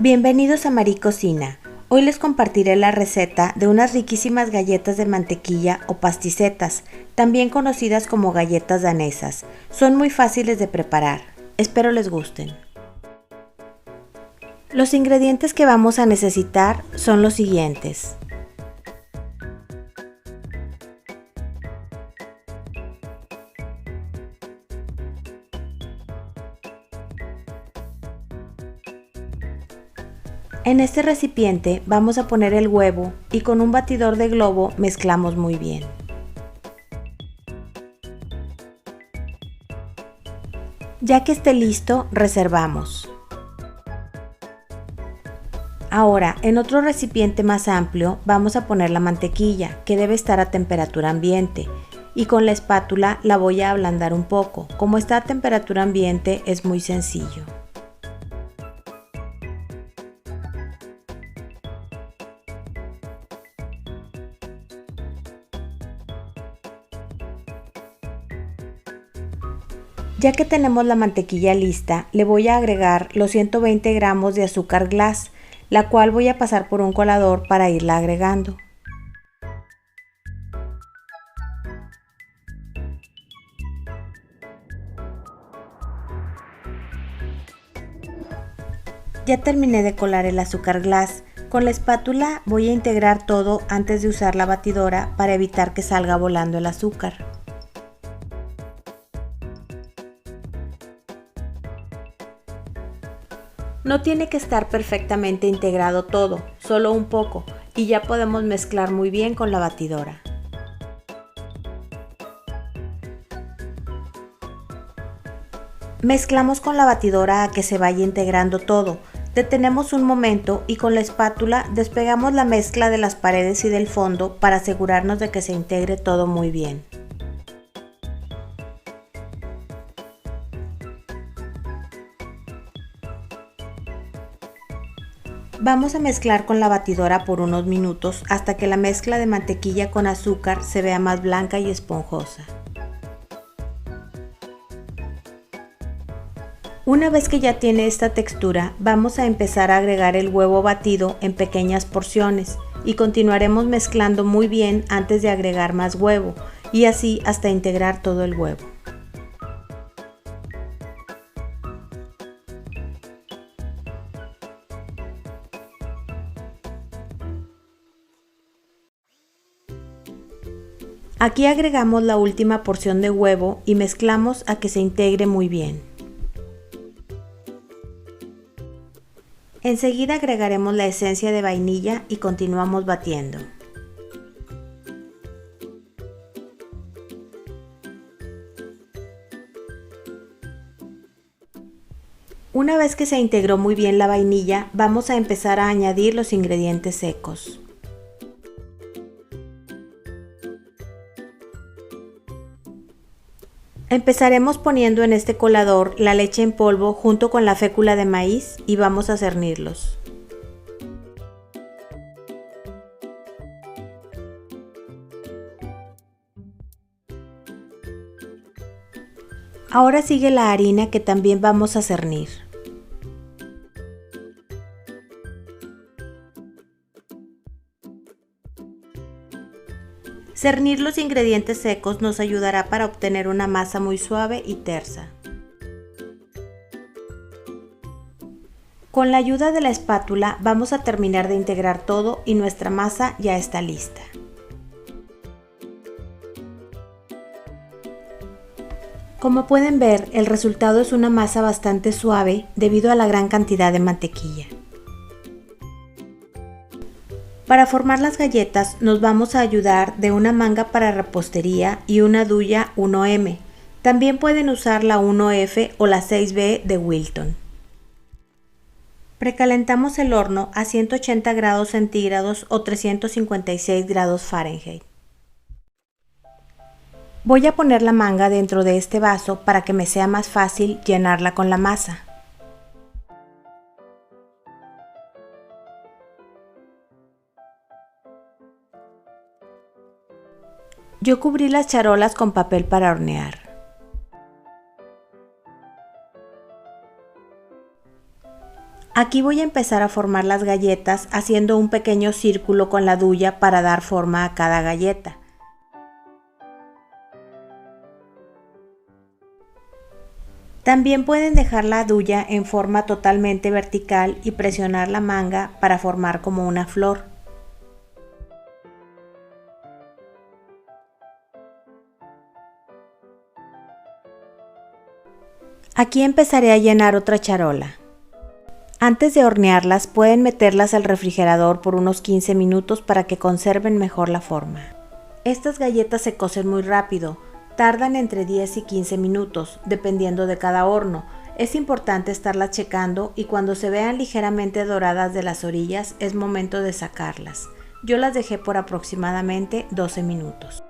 Bienvenidos a Marie Cocina. Hoy les compartiré la receta de unas riquísimas galletas de mantequilla o pasticetas, también conocidas como galletas danesas. Son muy fáciles de preparar. Espero les gusten. Los ingredientes que vamos a necesitar son los siguientes. En este recipiente vamos a poner el huevo y con un batidor de globo mezclamos muy bien. Ya que esté listo, reservamos. Ahora, en otro recipiente más amplio vamos a poner la mantequilla, que debe estar a temperatura ambiente, y con la espátula la voy a ablandar un poco. Como está a temperatura ambiente es muy sencillo. Ya que tenemos la mantequilla lista, le voy a agregar los 120 gramos de azúcar glass, la cual voy a pasar por un colador para irla agregando. Ya terminé de colar el azúcar glass. Con la espátula voy a integrar todo antes de usar la batidora para evitar que salga volando el azúcar. No tiene que estar perfectamente integrado todo, solo un poco, y ya podemos mezclar muy bien con la batidora. Mezclamos con la batidora a que se vaya integrando todo. Detenemos un momento y con la espátula despegamos la mezcla de las paredes y del fondo para asegurarnos de que se integre todo muy bien. Vamos a mezclar con la batidora por unos minutos hasta que la mezcla de mantequilla con azúcar se vea más blanca y esponjosa. Una vez que ya tiene esta textura, vamos a empezar a agregar el huevo batido en pequeñas porciones y continuaremos mezclando muy bien antes de agregar más huevo y así hasta integrar todo el huevo. Aquí agregamos la última porción de huevo y mezclamos a que se integre muy bien. Enseguida agregaremos la esencia de vainilla y continuamos batiendo. Una vez que se integró muy bien la vainilla, vamos a empezar a añadir los ingredientes secos. Empezaremos poniendo en este colador la leche en polvo junto con la fécula de maíz y vamos a cernirlos. Ahora sigue la harina que también vamos a cernir. Cernir los ingredientes secos nos ayudará para obtener una masa muy suave y tersa. Con la ayuda de la espátula vamos a terminar de integrar todo y nuestra masa ya está lista. Como pueden ver, el resultado es una masa bastante suave debido a la gran cantidad de mantequilla. Para formar las galletas nos vamos a ayudar de una manga para repostería y una duya 1M. También pueden usar la 1F o la 6B de Wilton. Precalentamos el horno a 180 grados centígrados o 356 grados Fahrenheit. Voy a poner la manga dentro de este vaso para que me sea más fácil llenarla con la masa. Yo cubrí las charolas con papel para hornear. Aquí voy a empezar a formar las galletas haciendo un pequeño círculo con la duya para dar forma a cada galleta. También pueden dejar la duya en forma totalmente vertical y presionar la manga para formar como una flor. Aquí empezaré a llenar otra charola. Antes de hornearlas pueden meterlas al refrigerador por unos 15 minutos para que conserven mejor la forma. Estas galletas se cocen muy rápido, tardan entre 10 y 15 minutos, dependiendo de cada horno. Es importante estarlas checando y cuando se vean ligeramente doradas de las orillas es momento de sacarlas. Yo las dejé por aproximadamente 12 minutos.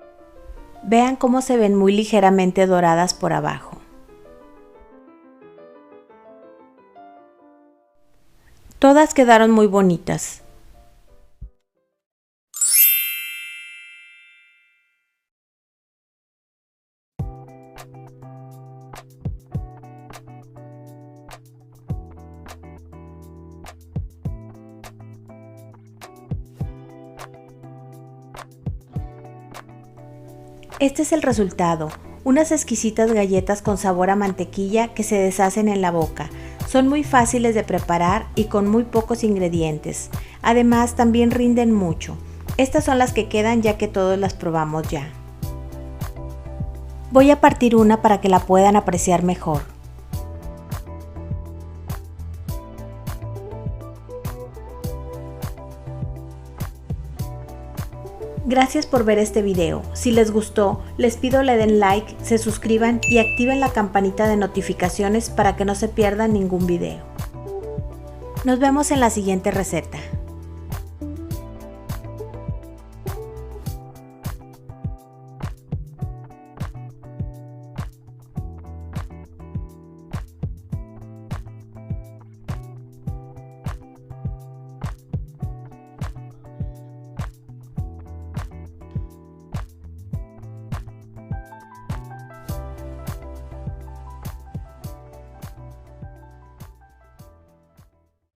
Vean cómo se ven muy ligeramente doradas por abajo. Todas quedaron muy bonitas. Este es el resultado, unas exquisitas galletas con sabor a mantequilla que se deshacen en la boca. Son muy fáciles de preparar y con muy pocos ingredientes. Además, también rinden mucho. Estas son las que quedan ya que todos las probamos ya. Voy a partir una para que la puedan apreciar mejor. Gracias por ver este video. Si les gustó, les pido le den like, se suscriban y activen la campanita de notificaciones para que no se pierdan ningún video. Nos vemos en la siguiente receta.